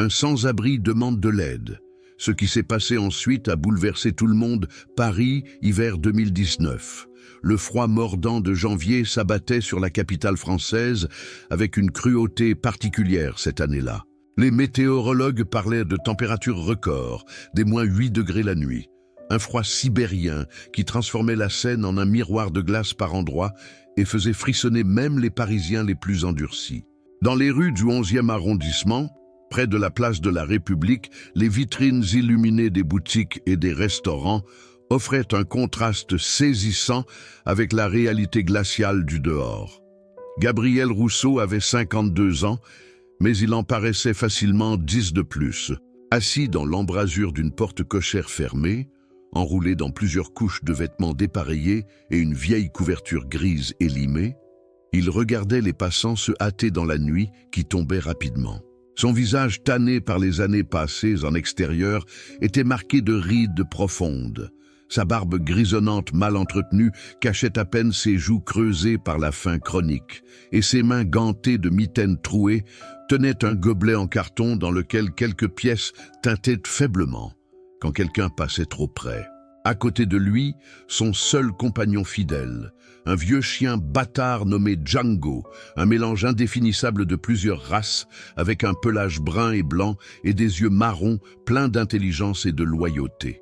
Un sans-abri demande de l'aide. Ce qui s'est passé ensuite a bouleversé tout le monde. Paris, hiver 2019. Le froid mordant de janvier s'abattait sur la capitale française avec une cruauté particulière cette année-là. Les météorologues parlaient de températures records, des -8 degrés la nuit. Un froid sibérien qui transformait la Seine en un miroir de glace par endroits et faisait frissonner même les Parisiens les plus endurcis. Dans les rues du 11e arrondissement, près de la place de la République, les vitrines illuminées des boutiques et des restaurants offraient un contraste saisissant avec la réalité glaciale du dehors. Gabriel Rousseau avait 52 ans, mais il en paraissait facilement 10 de plus. Assis dans l'embrasure d'une porte cochère fermée, enroulé dans plusieurs couches de vêtements dépareillés et une vieille couverture grise élimée, il regardait les passants se hâter dans la nuit qui tombait rapidement. Son visage tanné par les années passées en extérieur était marqué de rides profondes. Sa barbe grisonnante mal entretenue cachait à peine ses joues creusées par la faim chronique, et ses mains gantées de mitaines trouées tenaient un gobelet en carton dans lequel quelques pièces tintaient faiblement quand quelqu'un passait trop près. À côté de lui, son seul compagnon fidèle, un vieux chien bâtard nommé Django, un mélange indéfinissable de plusieurs races, avec un pelage brun et blanc et des yeux marrons pleins d'intelligence et de loyauté.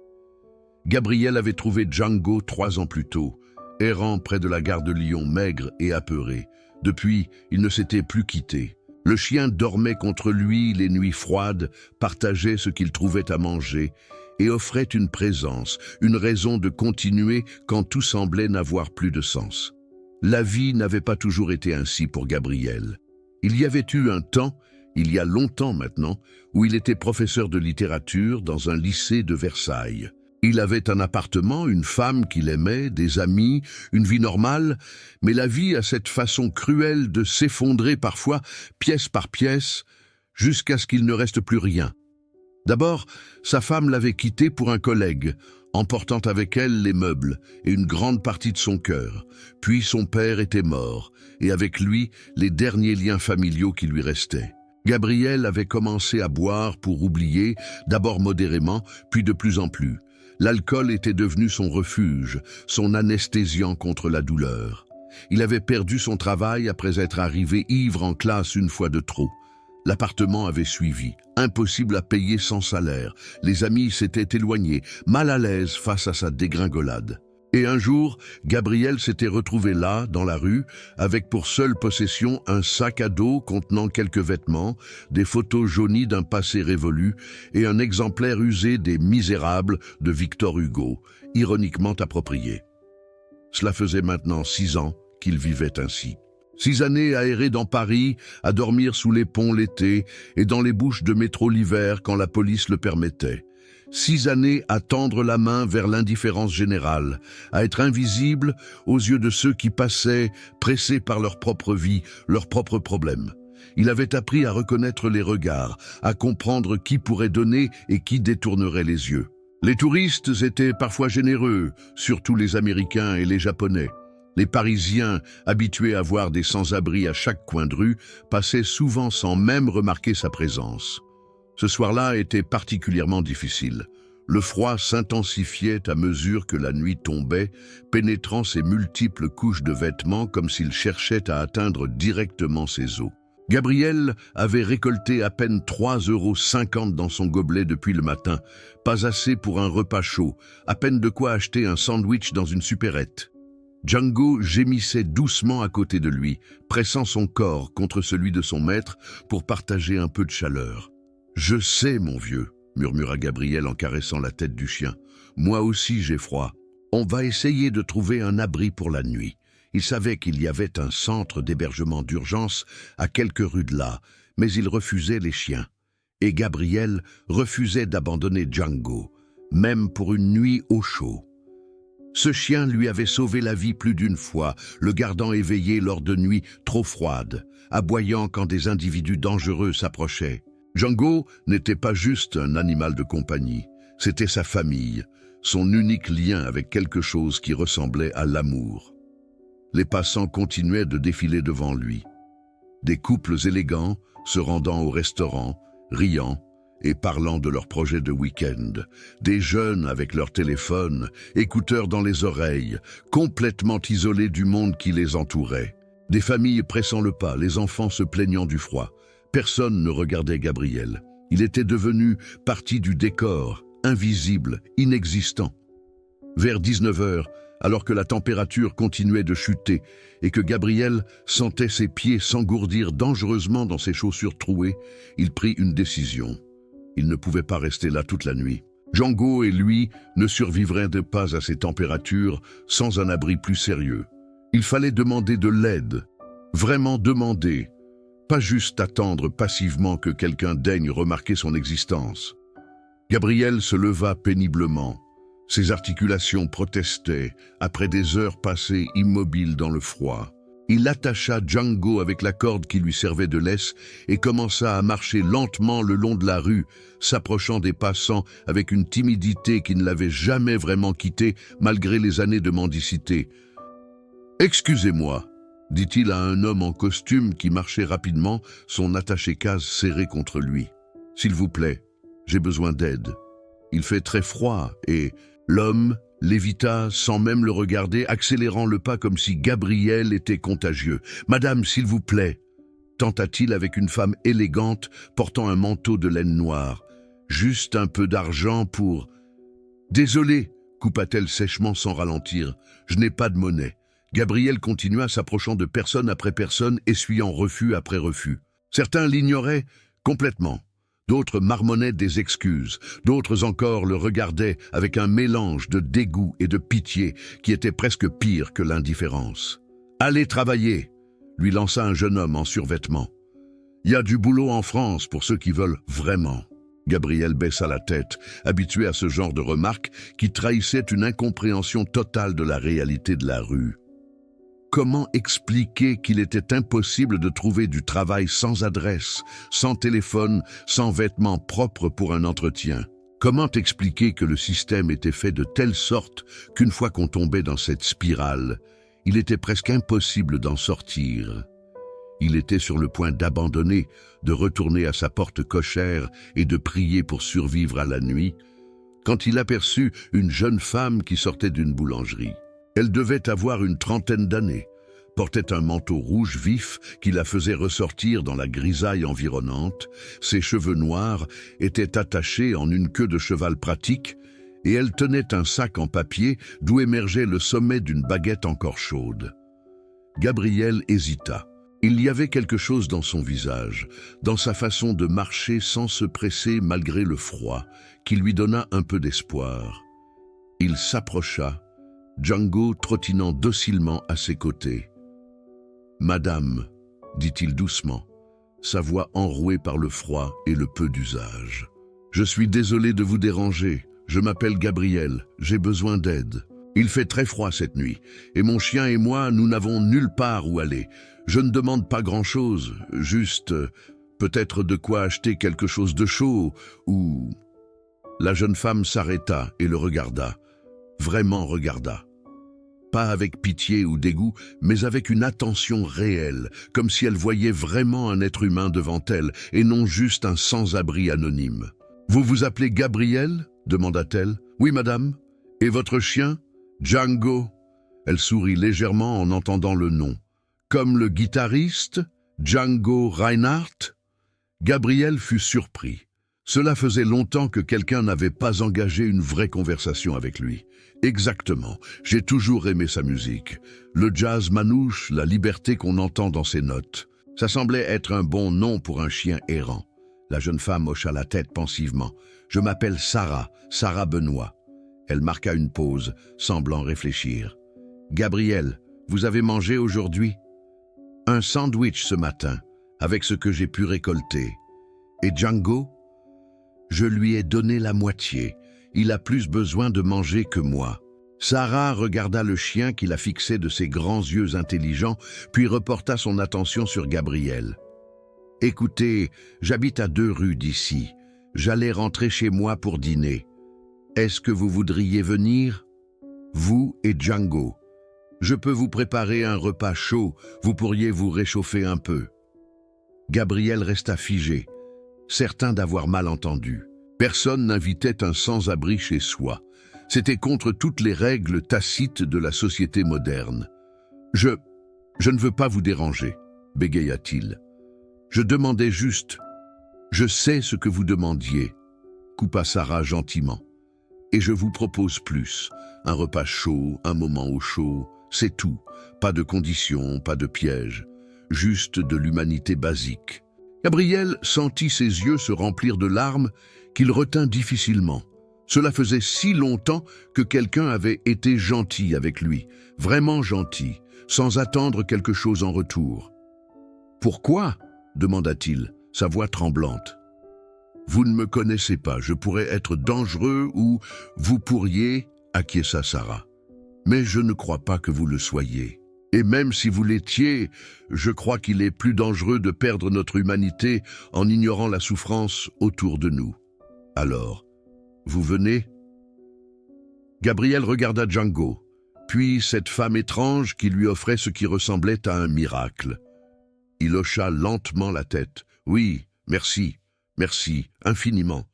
Gabriel avait trouvé Django 3 ans plus tôt, errant près de la gare de Lyon, maigre et apeuré. Depuis, il ne s'était plus quitté. Le chien dormait contre lui les nuits froides, partageait ce qu'il trouvait à manger et offrait une présence, une raison de continuer quand tout semblait n'avoir plus de sens. La vie n'avait pas toujours été ainsi pour Gabriel. Il y avait eu un temps, il y a longtemps maintenant, où il était professeur de littérature dans un lycée de Versailles. Il avait un appartement, une femme qu'il aimait, des amis, une vie normale, mais la vie a cette façon cruelle de s'effondrer parfois, pièce par pièce, jusqu'à ce qu'il ne reste plus rien. D'abord, sa femme l'avait quitté pour un collègue, emportant avec elle les meubles et une grande partie de son cœur. Puis son père était mort, et avec lui, les derniers liens familiaux qui lui restaient. Gabriel avait commencé à boire pour oublier, d'abord modérément, puis de plus en plus. L'alcool était devenu son refuge, son anesthésiant contre la douleur. Il avait perdu son travail après être arrivé ivre en classe une fois de trop. L'appartement avait suivi, impossible à payer sans salaire. Les amis s'étaient éloignés, mal à l'aise face à sa dégringolade. Et un jour, Gabriel s'était retrouvé là, dans la rue, avec pour seule possession un sac à dos contenant quelques vêtements, des photos jaunies d'un passé révolu et un exemplaire usé des Misérables de Victor Hugo, ironiquement approprié. Cela faisait maintenant 6 ans qu'il vivait ainsi. 6 années à errer dans Paris, à dormir sous les ponts l'été et dans les bouches de métro l'hiver quand la police le permettait. 6 années à tendre la main vers l'indifférence générale, à être invisible aux yeux de ceux qui passaient, pressés par leur propre vie, leurs propres problèmes. Il avait appris à reconnaître les regards, à comprendre qui pourrait donner et qui détournerait les yeux. Les touristes étaient parfois généreux, surtout les Américains et les Japonais. Les Parisiens, habitués à voir des sans-abri à chaque coin de rue, passaient souvent sans même remarquer sa présence. Ce soir-là était particulièrement difficile. Le froid s'intensifiait à mesure que la nuit tombait, pénétrant ses multiples couches de vêtements comme s'il cherchait à atteindre directement ses os. Gabriel avait récolté à peine 3,50 € dans son gobelet depuis le matin, pas assez pour un repas chaud, à peine de quoi acheter un sandwich dans une supérette. Django gémissait doucement à côté de lui, pressant son corps contre celui de son maître pour partager un peu de chaleur. « Je sais, mon vieux », murmura Gabriel en caressant la tête du chien. « Moi aussi j'ai froid. On va essayer de trouver un abri pour la nuit. » Il savait qu'il y avait un centre d'hébergement d'urgence à quelques rues de là, mais il refusait les chiens. Et Gabriel refusait d'abandonner Django, même pour une nuit au chaud. Ce chien lui avait sauvé la vie plus d'une fois, le gardant éveillé lors de nuits trop froides, aboyant quand des individus dangereux s'approchaient. Django n'était pas juste un animal de compagnie, c'était sa famille, son unique lien avec quelque chose qui ressemblait à l'amour. Les passants continuaient de défiler devant lui. Des couples élégants se rendant au restaurant, riant, et parlant de leurs projets de week-end. Des jeunes avec leur téléphone, écouteurs dans les oreilles, complètement isolés du monde qui les entourait. Des familles pressant le pas, les enfants se plaignant du froid. Personne ne regardait Gabriel. Il était devenu partie du décor, invisible, inexistant. Vers 19 heures, alors que la température continuait de chuter et que Gabriel sentait ses pieds s'engourdir dangereusement dans ses chaussures trouées, il prit une décision. Il ne pouvait pas rester là toute la nuit. Django et lui ne survivraient pas à ces températures sans un abri plus sérieux. Il fallait demander de l'aide, vraiment demander, pas juste attendre passivement que quelqu'un daigne remarquer son existence. Gabriel se leva péniblement. Ses articulations protestaient après des heures passées immobiles dans le froid. Il attacha Django avec la corde qui lui servait de laisse et commença à marcher lentement le long de la rue, s'approchant des passants avec une timidité qui ne l'avait jamais vraiment quitté malgré les années de mendicité. « Excusez-moi », dit-il à un homme en costume qui marchait rapidement, son attaché-case serré contre lui. « S'il vous plaît, j'ai besoin d'aide. Il fait très froid et... » L'homme l'évita sans même le regarder, accélérant le pas comme si Gabriel était contagieux. « Madame, s'il vous plaît » tenta-t-il avec une femme élégante portant un manteau de laine noire. « Juste un peu d'argent pour... » « Désolé » coupa-t-elle sèchement sans ralentir. « Je n'ai pas de monnaie. » Gabriel continua s'approchant de personne après personne, essuyant refus après refus. Certains l'ignoraient complètement. D'autres marmonnaient des excuses, d'autres encore le regardaient avec un mélange de dégoût et de pitié qui était presque pire que l'indifférence. « Allez travailler !» lui lança un jeune homme en survêtement. « Il y a du boulot en France pour ceux qui veulent vraiment. » Gabriel baissa la tête, habitué à ce genre de remarques qui trahissaient une incompréhension totale de la réalité de la rue. Comment expliquer qu'il était impossible de trouver du travail sans adresse, sans téléphone, sans vêtements propres pour un entretien? Comment expliquer que le système était fait de telle sorte qu'une fois qu'on tombait dans cette spirale, il était presque impossible d'en sortir? Il était sur le point d'abandonner, de retourner à sa porte cochère et de prier pour survivre à la nuit, quand il aperçut une jeune femme qui sortait d'une boulangerie. Elle devait avoir une trentaine d'années, portait un manteau rouge vif qui la faisait ressortir dans la grisaille environnante, ses cheveux noirs étaient attachés en une queue de cheval pratique, et elle tenait un sac en papier d'où émergeait le sommet d'une baguette encore chaude. Gabriel hésita. Il y avait quelque chose dans son visage, dans sa façon de marcher sans se presser malgré le froid, qui lui donna un peu d'espoir. Il s'approcha, Django trottinant docilement à ses côtés. « Madame, » dit-il doucement, sa voix enrouée par le froid et le peu d'usage. « Je suis désolé de vous déranger. Je m'appelle Gabriel. J'ai besoin d'aide. Il fait très froid cette nuit, et mon chien et moi, nous n'avons nulle part où aller. Je ne demande pas grand-chose, juste peut-être de quoi acheter quelque chose de chaud, ou... » La jeune femme s'arrêta et le regarda, vraiment regarda. Pas avec pitié ou dégoût, mais avec une attention réelle, comme si elle voyait vraiment un être humain devant elle, et non juste un sans-abri anonyme. « Vous vous appelez Gabriel ?» demanda-t-elle. « Oui, madame. Et votre chien ?»« Django. » Elle sourit légèrement en entendant le nom. « Comme le guitariste, Django Reinhardt ?» Gabriel fut surpris. Cela faisait longtemps que quelqu'un n'avait pas engagé une vraie conversation avec lui. Exactement, j'ai toujours aimé sa musique. Le jazz manouche, la liberté qu'on entend dans ses notes. Ça semblait être un bon nom pour un chien errant. La jeune femme hocha la tête pensivement. « Je m'appelle Sarah, Sarah Benoît. » Elle marqua une pause, semblant réfléchir. « Gabriel, vous avez mangé aujourd'hui ?»« Un sandwich ce matin, avec ce que j'ai pu récolter. »« Et Django ?» ?»« Je lui ai donné la moitié. Il a plus besoin de manger que moi. » Sarah regarda le chien qui la fixait de ses grands yeux intelligents, puis reporta son attention sur Gabriel. « Écoutez, j'habite à 2 rues d'ici. J'allais rentrer chez moi pour dîner. Est-ce que vous voudriez venir? Vous et Django. Je peux vous préparer un repas chaud, vous pourriez vous réchauffer un peu. » Gabriel resta figé. certain d'avoir mal entendu. Personne n'invitait un sans-abri chez soi. C'était contre toutes les règles tacites de la société moderne. « Je ne veux pas vous déranger », bégaya-t-il. « Je demandais juste. Je sais ce que vous demandiez, » coupa Sarah gentiment. « Et je vous propose plus. Un repas chaud, un moment au chaud, c'est tout. Pas de conditions, pas de pièges. Juste de l'humanité basique. » Gabriel sentit ses yeux se remplir de larmes qu'il retint difficilement. Cela faisait si longtemps que quelqu'un avait été gentil avec lui, vraiment gentil, sans attendre quelque chose en retour. « Pourquoi ?» demanda-t-il, sa voix tremblante. « Vous ne me connaissez pas, je pourrais être dangereux ou vous pourriez, » acquiesça Sarah. « Mais je ne crois pas que vous le soyez. Et même si vous l'étiez, je crois qu'il est plus dangereux de perdre notre humanité en ignorant la souffrance autour de nous. Alors, vous venez ?» Gabriel regarda Django, puis cette femme étrange qui lui offrait ce qui ressemblait à un miracle. Il hocha lentement la tête. « Oui, merci, merci, infiniment.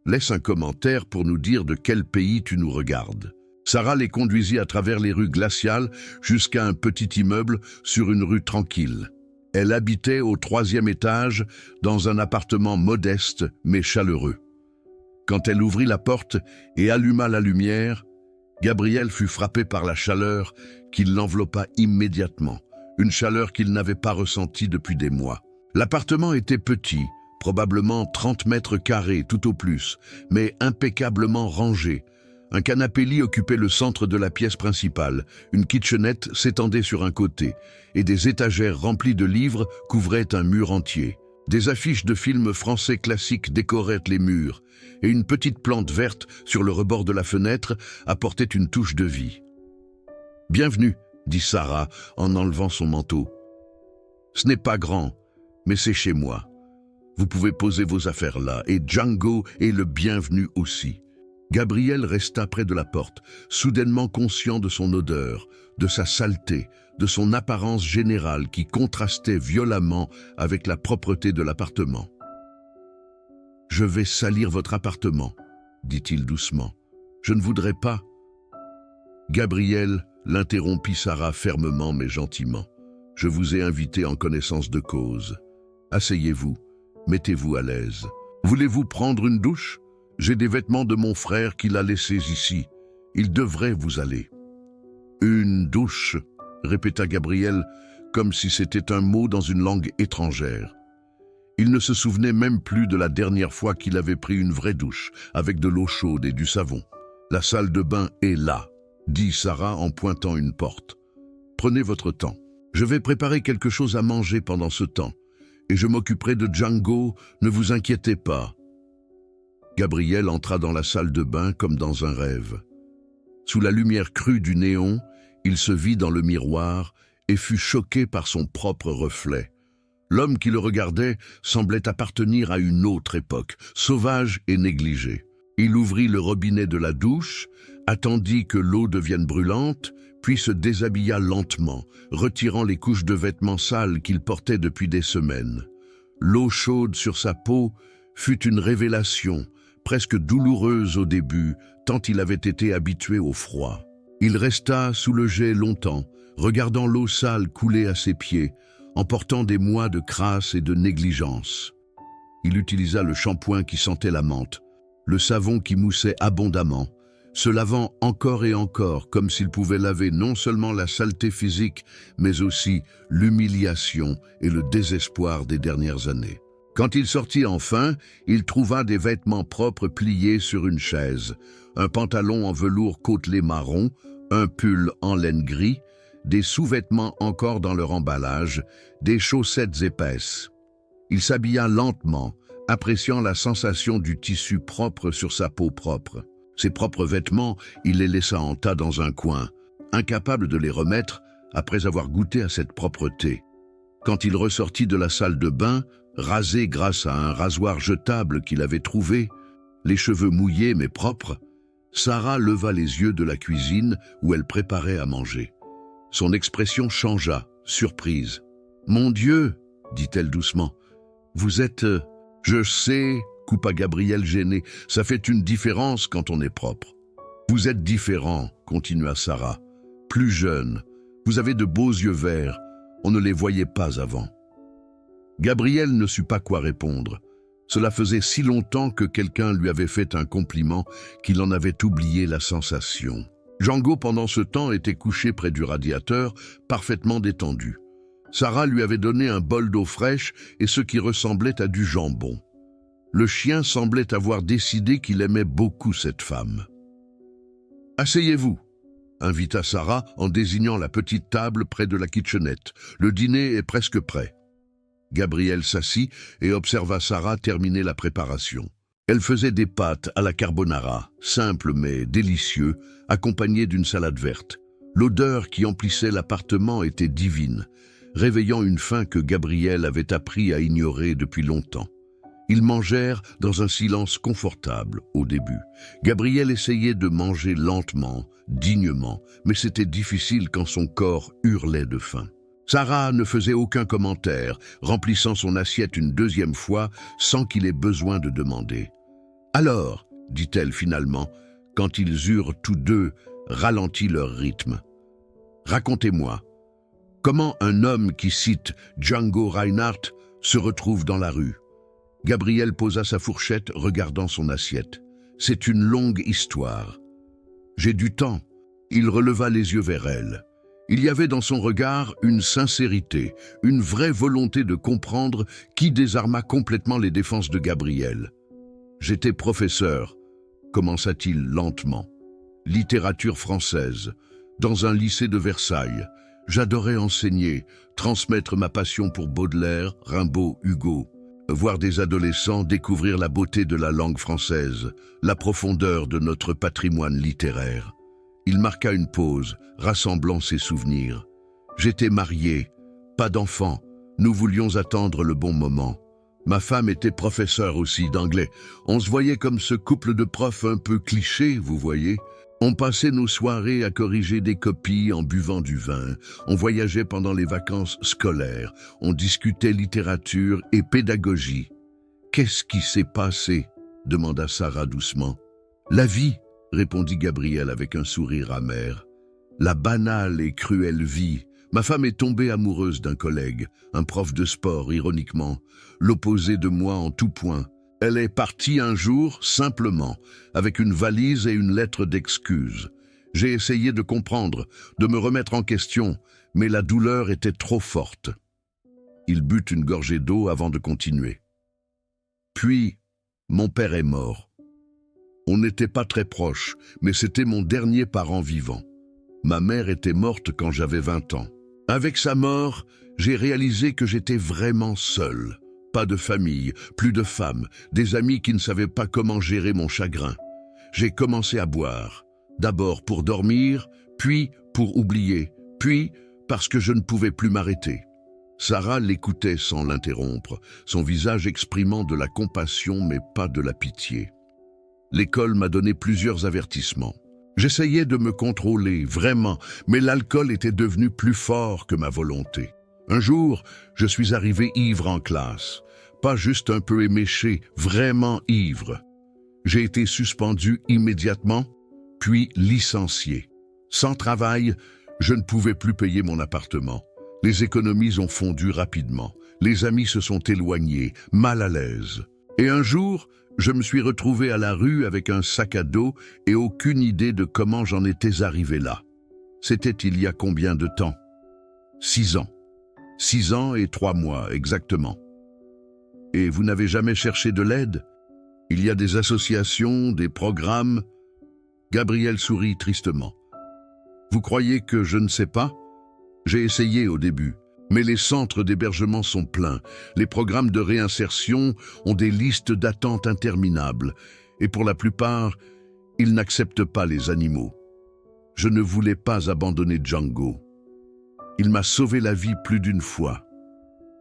Laisse un commentaire pour nous dire de quel pays tu nous regardes. » Sarah les conduisit à travers les rues glaciales jusqu'à un petit immeuble sur une rue tranquille. Elle habitait au 3e étage dans un appartement modeste mais chaleureux. Quand elle ouvrit la porte et alluma la lumière, Gabriel fut frappé par la chaleur qui l'enveloppa immédiatement, une chaleur qu'il n'avait pas ressentie depuis des mois. L'appartement était petit, probablement 30 mètres carrés tout au plus, mais impeccablement rangé. Un canapé-lit occupait le centre de la pièce principale, une kitchenette s'étendait sur un côté, et des étagères remplies de livres couvraient un mur entier. Des affiches de films français classiques décoraient les murs, et une petite plante verte sur le rebord de la fenêtre apportait une touche de vie. « Bienvenue », dit Sarah en enlevant son manteau. « Ce n'est pas grand, mais c'est chez moi. Vous pouvez poser vos affaires là, et Django est le bienvenu aussi. » Gabriel resta près de la porte, soudainement conscient de son odeur, de sa saleté, de son apparence générale qui contrastait violemment avec la propreté de l'appartement. « Je vais salir votre appartement, » dit-il doucement. « Je ne voudrais pas. » Gabriel l'interrompit Sarah fermement mais gentiment. « Je vous ai invité en connaissance de cause. Asseyez-vous, mettez-vous à l'aise. Voulez-vous prendre une douche ? J'ai des vêtements de mon frère qu'il a laissés ici. Il devrait vous aller. »« Une douche » répéta Gabriel, comme si c'était un mot dans une langue étrangère. Il ne se souvenait même plus de la dernière fois qu'il avait pris une vraie douche, avec de l'eau chaude et du savon. « La salle de bain est là », dit Sarah en pointant une porte. « Prenez votre temps. Je vais préparer quelque chose à manger pendant ce temps, et je m'occuperai de Django, ne vous inquiétez pas. » Gabriel entra dans la salle de bain comme dans un rêve. Sous la lumière crue du néon, il se vit dans le miroir et fut choqué par son propre reflet. L'homme qui le regardait semblait appartenir à une autre époque, sauvage et négligée. Il ouvrit le robinet de la douche, attendit que l'eau devienne brûlante, puis se déshabilla lentement, retirant les couches de vêtements sales qu'il portait depuis des semaines. L'eau chaude sur sa peau fut une révélation, presque douloureuse au début, tant il avait été habitué au froid. Il resta sous le jet longtemps, regardant l'eau sale couler à ses pieds, emportant des mois de crasse et de négligence. Il utilisa le shampoing qui sentait la menthe, le savon qui moussait abondamment, se lavant encore et encore comme s'il pouvait laver non seulement la saleté physique, mais aussi l'humiliation et le désespoir des dernières années. Quand il sortit enfin, il trouva des vêtements propres pliés sur une chaise, un pantalon en velours côtelé marron, un pull en laine gris, des sous-vêtements encore dans leur emballage, des chaussettes épaisses. Il s'habilla lentement, appréciant la sensation du tissu propre sur sa peau propre. Ses propres vêtements, il les laissa en tas dans un coin, incapable de les remettre après avoir goûté à cette propreté. Quand il ressortit de la salle de bain, rasé grâce à un rasoir jetable qu'il avait trouvé, les cheveux mouillés mais propres, Sarah leva les yeux de la cuisine où elle préparait à manger. Son expression changea, surprise. « Mon Dieu !» dit-elle doucement. « Vous êtes... Je sais, coupa Gabriel gêné, ça fait une différence quand on est propre. Vous êtes différent, continua Sarah. Plus jeune, vous avez de beaux yeux verts, on ne les voyait pas avant. Gabriel ne sut pas quoi répondre. Cela faisait si longtemps que quelqu'un lui avait fait un compliment qu'il en avait oublié la sensation. Django, pendant ce temps, était couché près du radiateur, parfaitement détendu. Sarah lui avait donné un bol d'eau fraîche et ce qui ressemblait à du jambon. Le chien semblait avoir décidé qu'il aimait beaucoup cette femme. « Asseyez-vous » invita Sarah en désignant la petite table près de la kitchenette. « Le dîner est presque prêt. » Gabriel s'assit et observa Sarah terminer la préparation. Elle faisait des pâtes à la carbonara, simples mais délicieux, accompagnées d'une salade verte. L'odeur qui emplissait l'appartement était divine, réveillant une faim que Gabriel avait appris à ignorer depuis longtemps. Ils mangèrent dans un silence confortable au début. Gabriel essayait de manger lentement, dignement, mais c'était difficile quand son corps hurlait de faim. Sarah ne faisait aucun commentaire, remplissant son assiette une deuxième fois sans qu'il ait besoin de demander. « Alors, dit-elle finalement, quand ils eurent tous deux ralenti leur rythme. « Racontez-moi, comment un homme qui cite Django Reinhardt se retrouve dans la rue ?» Gabriel posa sa fourchette, regardant son assiette. « C'est une longue histoire. »« J'ai du temps. » Il releva les yeux vers elle. Il y avait dans son regard une sincérité, une vraie volonté de comprendre qui désarma complètement les défenses de Gabriel. « J'étais professeur, » commença-t-il lentement. « Littérature française, dans un lycée de Versailles. J'adorais enseigner, transmettre ma passion pour Baudelaire, Rimbaud, Hugo. Voir des adolescents découvrir la beauté de la langue française, la profondeur de notre patrimoine littéraire. » Il marqua une pause, rassemblant ses souvenirs. « J'étais marié, pas d'enfant, nous voulions attendre le bon moment. Ma femme était professeure aussi d'anglais. On se voyait comme ce couple de profs un peu clichés, vous voyez. On passait nos soirées à corriger des copies en buvant du vin. On voyageait pendant les vacances scolaires. On discutait littérature et pédagogie. « Qu'est-ce qui s'est passé ?» demanda Sarah doucement. « La vie !» répondit Gabriel avec un sourire amer. « La banale et cruelle vie. Ma femme est tombée amoureuse d'un collègue, un prof de sport, ironiquement, l'opposé de moi en tout point. Elle est partie un jour, simplement, avec une valise et une lettre d'excuse. J'ai essayé de comprendre, de me remettre en question, mais la douleur était trop forte. » Il but une gorgée d'eau avant de continuer. « Puis, mon père est mort. On n'était pas très proches, mais c'était mon dernier parent vivant. Ma mère était morte quand j'avais 20 ans. Avec sa mort, j'ai réalisé que j'étais vraiment seul. Pas de famille, plus de femmes, des amis qui ne savaient pas comment gérer mon chagrin. J'ai commencé à boire, d'abord pour dormir, puis pour oublier, puis parce que je ne pouvais plus m'arrêter. » Sarah l'écoutait sans l'interrompre, son visage exprimant de la compassion mais pas de la pitié. L'école m'a donné plusieurs avertissements. J'essayais de me contrôler, vraiment, mais l'alcool était devenu plus fort que ma volonté. Un jour, je suis arrivé ivre en classe. Pas juste un peu éméché, vraiment ivre. J'ai été suspendu immédiatement, puis licencié. Sans travail, je ne pouvais plus payer mon appartement. Les économies ont fondu rapidement. Les amis se sont éloignés, mal à l'aise. Et un jour, je me suis retrouvé à la rue avec un sac à dos et aucune idée de comment j'en étais arrivé là. C'était il y a combien de temps? 6 ans. 6 ans et 3 mois, exactement. Et vous n'avez jamais cherché de l'aide? Il y a des associations, des programmes. Gabriel sourit tristement. Vous croyez que je ne sais pas? J'ai essayé au début. Mais les centres d'hébergement sont pleins. Les programmes de réinsertion ont des listes d'attente interminables. Et pour la plupart, ils n'acceptent pas les animaux. Je ne voulais pas abandonner Django. Il m'a sauvé la vie plus d'une fois.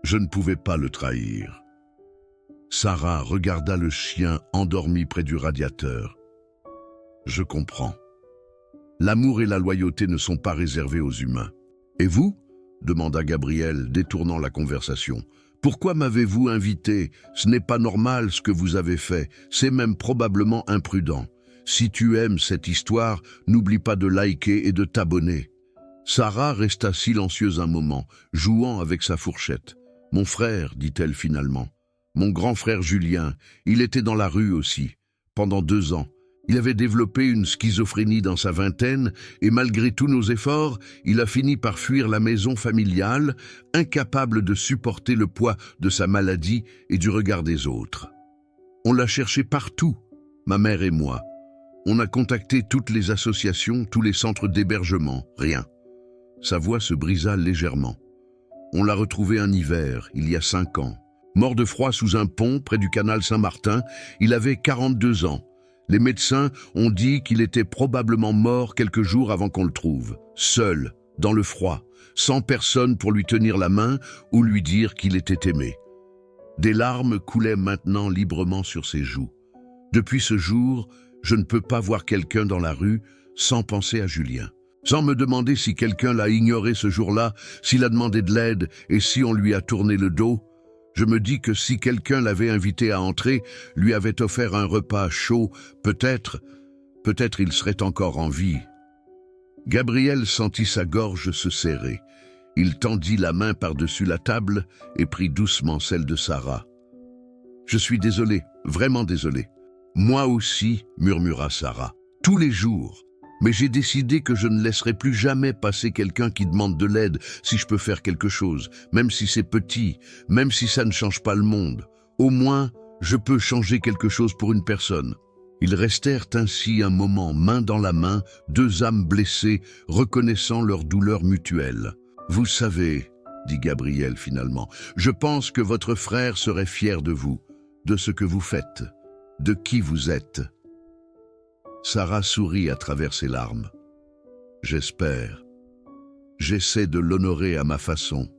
Je ne pouvais pas le trahir. Sarah regarda le chien endormi près du radiateur. Je comprends. L'amour et la loyauté ne sont pas réservés aux humains. Et vous ? Demanda Gabriel, détournant la conversation. Pourquoi m'avez-vous invité? Ce n'est pas normal ce que vous avez fait, c'est même probablement imprudent. Si tu aimes cette histoire, n'oublie pas de liker et de t'abonner. Sarah resta silencieuse un moment, jouant avec sa fourchette. Mon frère, dit-elle finalement. Mon grand frère Julien, il était dans la rue aussi, pendant 2 ans. Il avait développé une schizophrénie dans sa vingtaine et malgré tous nos efforts, il a fini par fuir la maison familiale, incapable de supporter le poids de sa maladie et du regard des autres. On l'a cherché partout, ma mère et moi. On a contacté toutes les associations, tous les centres d'hébergement, rien. Sa voix se brisa légèrement. On l'a retrouvé un hiver, il y a 5 ans. Mort de froid sous un pont près du canal Saint-Martin, il avait 42 ans. Les médecins ont dit qu'il était probablement mort quelques jours avant qu'on le trouve, seul, dans le froid, sans personne pour lui tenir la main ou lui dire qu'il était aimé. Des larmes coulaient maintenant librement sur ses joues. Depuis ce jour, je ne peux pas voir quelqu'un dans la rue sans penser à Julien. Sans me demander si quelqu'un l'a ignoré ce jour-là, s'il a demandé de l'aide et si on lui a tourné le dos, je me dis que si quelqu'un l'avait invité à entrer, lui avait offert un repas chaud, peut-être il serait encore en vie. Gabriel sentit sa gorge se serrer. Il tendit la main par-dessus la table et prit doucement celle de Sarah. « Je suis désolé, vraiment désolé. »« Moi aussi, » murmura Sarah, « tous les jours. Mais j'ai décidé que je ne laisserai plus jamais passer quelqu'un qui demande de l'aide si je peux faire quelque chose, même si c'est petit, même si ça ne change pas le monde. Au moins, je peux changer quelque chose pour une personne. » Ils restèrent ainsi un moment, main dans la main, 2 âmes blessées, reconnaissant leur douleur mutuelle. « Vous savez, » dit Gabriel finalement, « je pense que votre frère serait fier de vous, de ce que vous faites, de qui vous êtes. » Sarah sourit à travers ses larmes. « J'espère. J'essaie de l'honorer à ma façon. »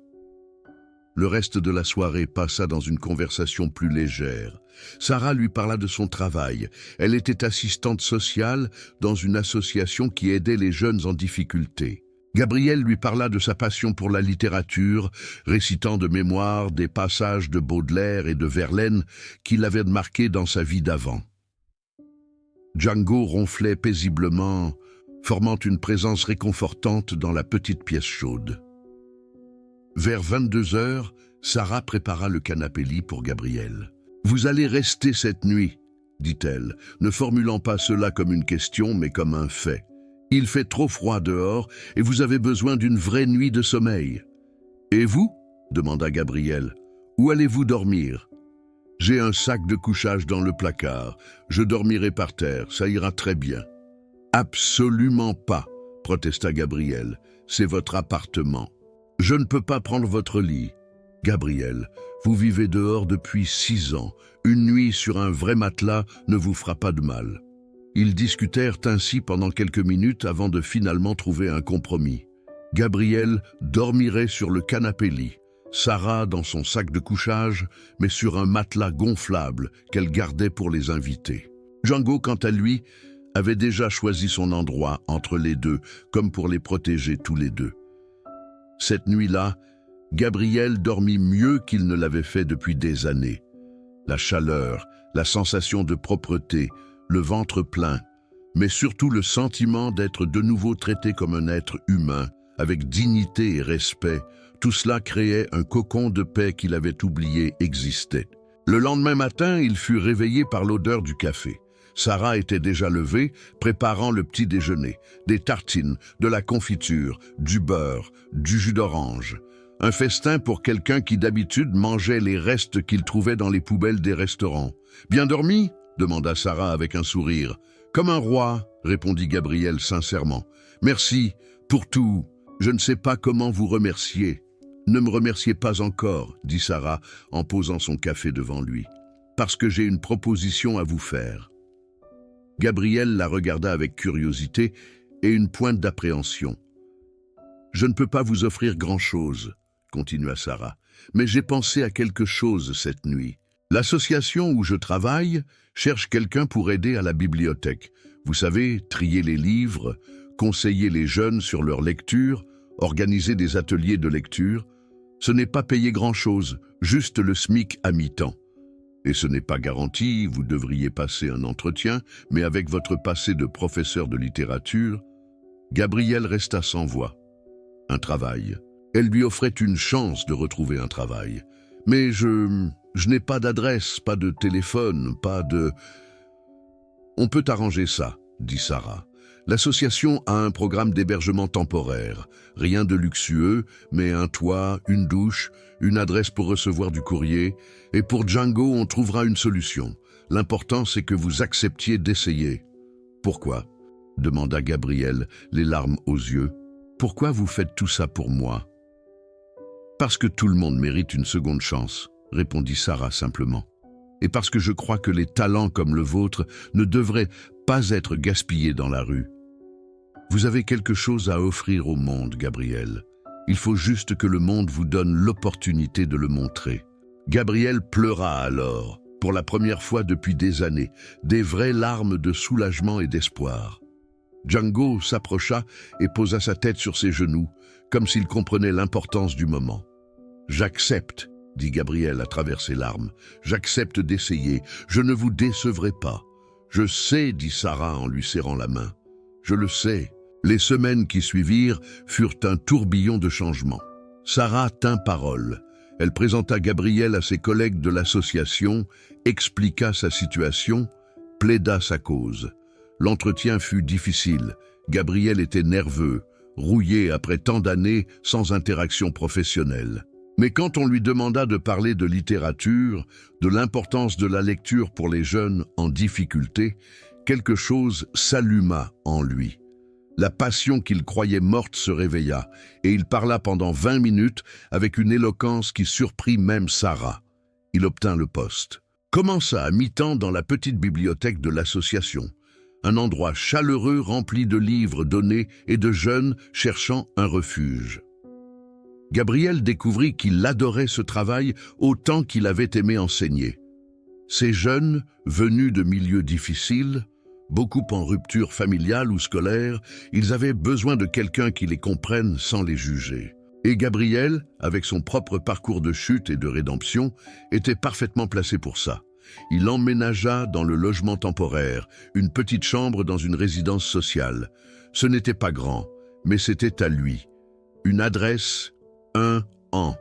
Le reste de la soirée passa dans une conversation plus légère. Sarah lui parla de son travail. Elle était assistante sociale dans une association qui aidait les jeunes en difficulté. Gabriel lui parla de sa passion pour la littérature, récitant de mémoire des passages de Baudelaire et de Verlaine qui l'avaient marqué dans sa vie d'avant. Django ronflait paisiblement, formant une présence réconfortante dans la petite pièce chaude. Vers 22 heures, Sarah prépara le canapé-lit pour Gabriel. « Vous allez rester cette nuit, » dit-elle, ne formulant pas cela comme une question, mais comme un fait. « Il fait trop froid dehors et vous avez besoin d'une vraie nuit de sommeil. »« Et vous ?» demanda Gabriel. « Où allez-vous dormir ?»« J'ai un sac de couchage dans le placard. Je dormirai par terre, ça ira très bien. »« Absolument pas, » protesta Gabriel. « C'est votre appartement. Je ne peux pas prendre votre lit. »« Gabriel, vous vivez dehors depuis 6 ans. Une nuit sur un vrai matelas ne vous fera pas de mal. » Ils discutèrent ainsi pendant quelques minutes avant de finalement trouver un compromis. Gabriel dormirait sur le canapé-lit. Sarah dans son sac de couchage, mais sur un matelas gonflable qu'elle gardait pour les invités. Django, quant à lui, avait déjà choisi son endroit entre les deux, comme pour les protéger tous les deux. Cette nuit-là, Gabriel dormit mieux qu'il ne l'avait fait depuis des années. La chaleur, la sensation de propreté, le ventre plein, mais surtout le sentiment d'être de nouveau traité comme un être humain, avec dignité et respect, tout cela créait un cocon de paix qu'il avait oublié existait. Le lendemain matin, il fut réveillé par l'odeur du café. Sarah était déjà levée, préparant le petit déjeuner, des tartines, de la confiture, du beurre, du jus d'orange. Un festin pour quelqu'un qui d'habitude mangeait les restes qu'il trouvait dans les poubelles des restaurants. « Bien dormi ?» demanda Sarah avec un sourire. « Comme un roi », répondit Gabriel sincèrement. « Merci pour tout. Je ne sais pas comment vous remercier. »« Ne me remerciez pas encore, » dit Sarah en posant son café devant lui, « parce que j'ai une proposition à vous faire. » Gabriel la regarda avec curiosité et une pointe d'appréhension. « Je ne peux pas vous offrir grand-chose, » continua Sarah, « mais j'ai pensé à quelque chose cette nuit. L'association où je travaille cherche quelqu'un pour aider à la bibliothèque. Vous savez, trier les livres, conseiller les jeunes sur leur lecture, organiser des ateliers de lecture. Ce n'est pas payer grand-chose, juste le SMIC à mi-temps. Et ce n'est pas garanti, vous devriez passer un entretien, mais avec votre passé de professeur de littérature, Gabriel resta sans voix. Un travail. Elle lui offrait une chance de retrouver un travail. Mais je n'ai pas d'adresse, pas de téléphone, pas de... On peut arranger ça, dit Sarah. L'association a un programme d'hébergement temporaire. Rien de luxueux, mais un toit, une douche, une adresse pour recevoir du courrier. Et pour Django, on trouvera une solution. L'important, c'est que vous acceptiez d'essayer. Pourquoi ? Demanda Gabriel, les larmes aux yeux. Pourquoi vous faites tout ça pour moi ? Parce que tout le monde mérite une seconde chance, répondit Sarah simplement. Et parce que je crois que les talents comme le vôtre ne devraient pas être gaspillés dans la rue. Vous avez quelque chose à offrir au monde, Gabriel. Il faut juste que le monde vous donne l'opportunité de le montrer. Gabriel pleura alors, pour la première fois depuis des années, des vraies larmes de soulagement et d'espoir. Django s'approcha et posa sa tête sur ses genoux, comme s'il comprenait l'importance du moment. « J'accepte, » dit Gabriel à travers ses larmes. « J'accepte d'essayer. Je ne vous décevrai pas. »« Je sais, » dit Sarah en lui serrant la main. « Je le sais. » Les semaines qui suivirent furent un tourbillon de changements. Sarah tint parole. Elle présenta Gabriel à ses collègues de l'association, expliqua sa situation, plaida sa cause. L'entretien fut difficile. Gabriel était nerveux, rouillé après tant d'années sans interaction professionnelle. Mais quand on lui demanda de parler de littérature, de l'importance de la lecture pour les jeunes en difficulté, quelque chose s'alluma en lui. La passion qu'il croyait morte se réveilla, et il parla pendant 20 minutes avec une éloquence qui surprit même Sarah. Il obtint le poste. Commença à mi-temps dans la petite bibliothèque de l'association, un endroit chaleureux rempli de livres donnés et de jeunes cherchant un refuge. Gabriel découvrit qu'il adorait ce travail autant qu'il avait aimé enseigner. Ces jeunes, venus de milieux difficiles, beaucoup en rupture familiale ou scolaire, ils avaient besoin de quelqu'un qui les comprenne sans les juger. Et Gabriel, avec son propre parcours de chute et de rédemption, était parfaitement placé pour ça. Il emménagea dans le logement temporaire, une petite chambre dans une résidence sociale. Ce n'était pas grand, mais c'était à lui. Une adresse, un an.